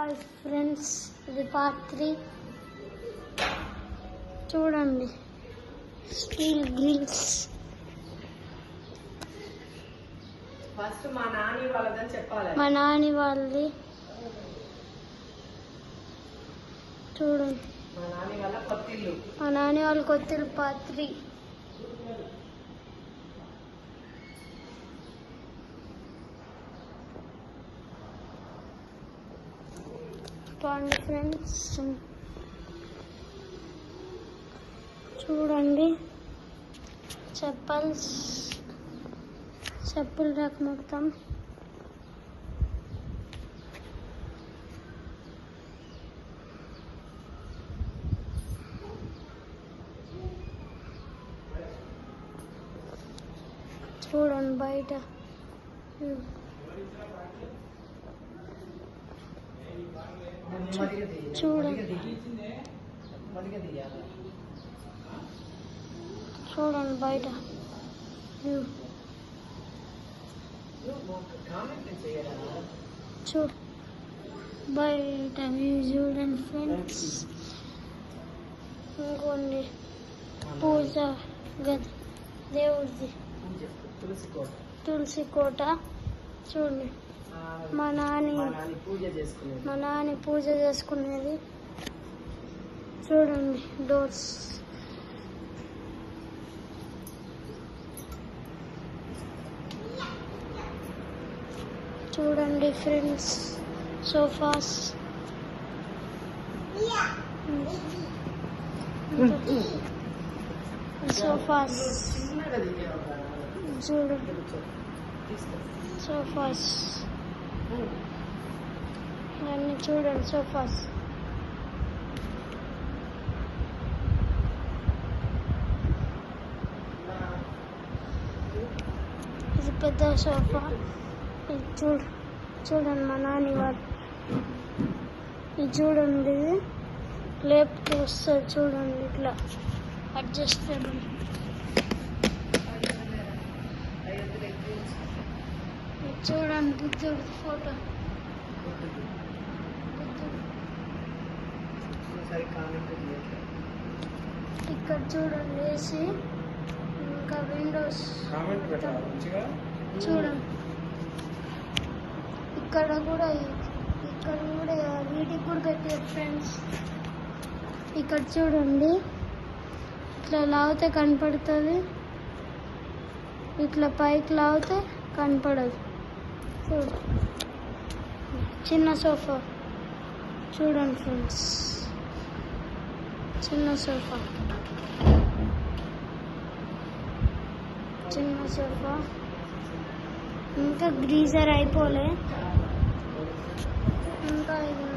Hi friends, ఇది part 3. చూడండి, steel grills. First మా నాని వాళ్ళదని చెప్పాలి. మా నాని వాళ్ళది. చూడండి, మా నాని వాళ్ళ కొత్తిల్లు. మా నాని వాళ్ళ కొత్తిల్లు పార్ట్ 3. చూడండి ఫ్రెండ్స్, చూడండి చెప్పులు రాక మొత్తం. చూడండి బయట చూడండి బయట బయట వ్యూ చూడండి ఫ్రెండ్స్. ఇంకోండి పూజ గది, దేవుడిది తులసి కోట. చూడండి, మా నాని పూజ చేసుకునేది. చూడండి డోర్స్. చూడండి ఫ్రెండ్స్, సోఫాస్. సోఫాస్ చూడండి, సోఫాస్ అన్నీ చూడండి. సోఫాస్ ఇది పెద్ద సోఫా. ఇది చూడండి మా నాని వాడు. ఇది చూడండి, ఇది లేపుతూ వస్తుంది. చూడండి ఇట్లా అడ్జస్టబుల్. చూడండి బుద్ధుడు ఫోటో. ఇక్కడ చూడండి ఏసీ, ఇంకా విండోస్. చూడండి ఇక్కడ కూడా వీటికి కూడా పెట్టారు ఫ్రెండ్స్. ఇక్కడ చూడండి, ఇట్లా లాగితే కనపడుతుంది, ఇట్లా పైకి లాగితే కనపడదు. చూడు, చిన్న సోఫా. చూడండి ఫ్రెండ్స్, చిన్న సోఫా. ఇంకా గ్రీజర్ అయిపోలే. ఇంకా ఇది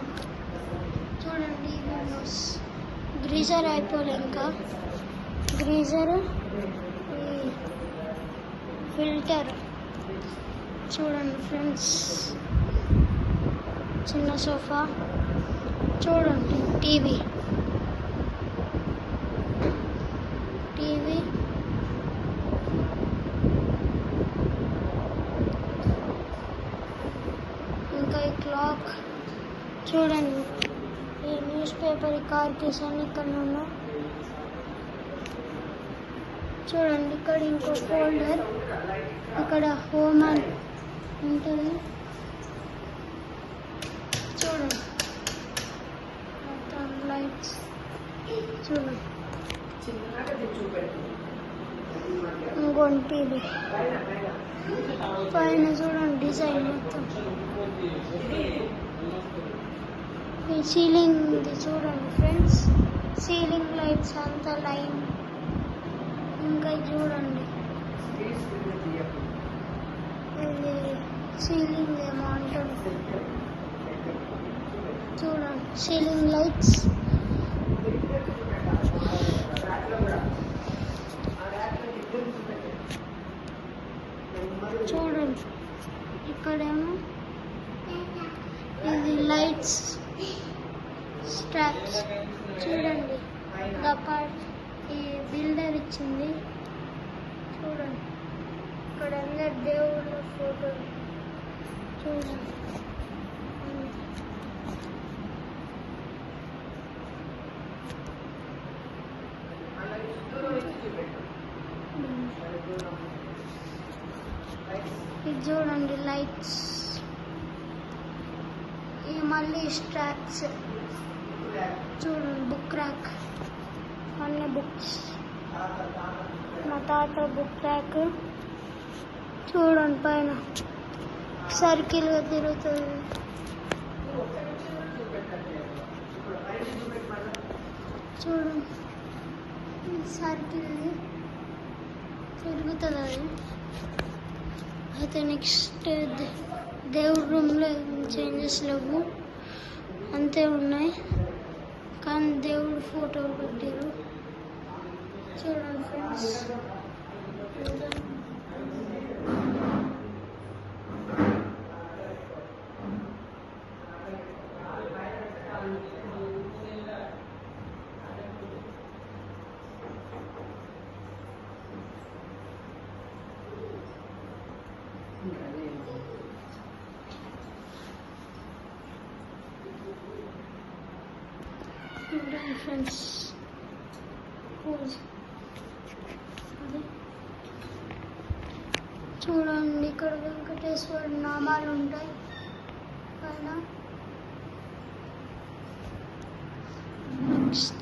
చూడండి, గ్రీజర్ అయిపోలే. ఇంకా గ్రీజర్, ఫిల్టర్. చూడండి ఫ్రెండ్స్, చిన్న సోఫా. చూడండి టీవీ. ఇంకా ఈ క్లాక్. చూడండి, ఈ న్యూస్ పేపర్, ఈ కార్ కేస్ అన్ని ఇక్కడ ఉన్నాయి. చూడండి, ఇక్కడ ఇంకో ఫోల్డర్, ఇక్కడ హోమ్ అని ఉంటుంది. చూడండి మొత్తం లైట్స్. చూడండి ఇంకోటి టీవీ పైన. చూడండి డిజైన్ మొత్తం. ఈ సీలింగ్ ఇది చూడండి ఫ్రెండ్స్, సీలింగ్ లైట్స్ అంతా లైన్. ఇంకా చూడండి, ఇది సీలింగ్ ఏమో అంటుంది. చూడండి సీలింగ్ లైట్స్. చూడండి ఇక్కడేమో ఇది లైట్స్ స్ట్రాప్స్. చూడండి ఈ బిల్డర్ ఇచ్చింది. చూడండి ఇక్కడ అందరు దేవుళ్ళ ఫోటోలు. చూడండి చూపెట్టు. ఇది చూడండి లైట్స్. ఇది మళ్ళీ స్ట్రాక్స్ చూడండి, బుక్ ర్యాక్, అన్ని బుక్స్. మా తాత బుక్ ర్యాక్ చూడండి, పైన సర్కిల్గా తిరుగుతుంది. చూడండి సర్కిల్ తిరుగుతుంది అది. అయితే నెక్స్ట్ దేవుడి రూమ్లో చేంజెస్ లేవు, అంతే ఉన్నాయి. కానీ దేవుడు ఫోటోలు పెట్టారు చూడండి ఫ్రెండ్స్. చూడండి ఫ్రెండ్స్, చూడండి ఇక్కడ వెంకటేశ్వర నామాలు ఉంటాయి పైన. నెక్స్ట్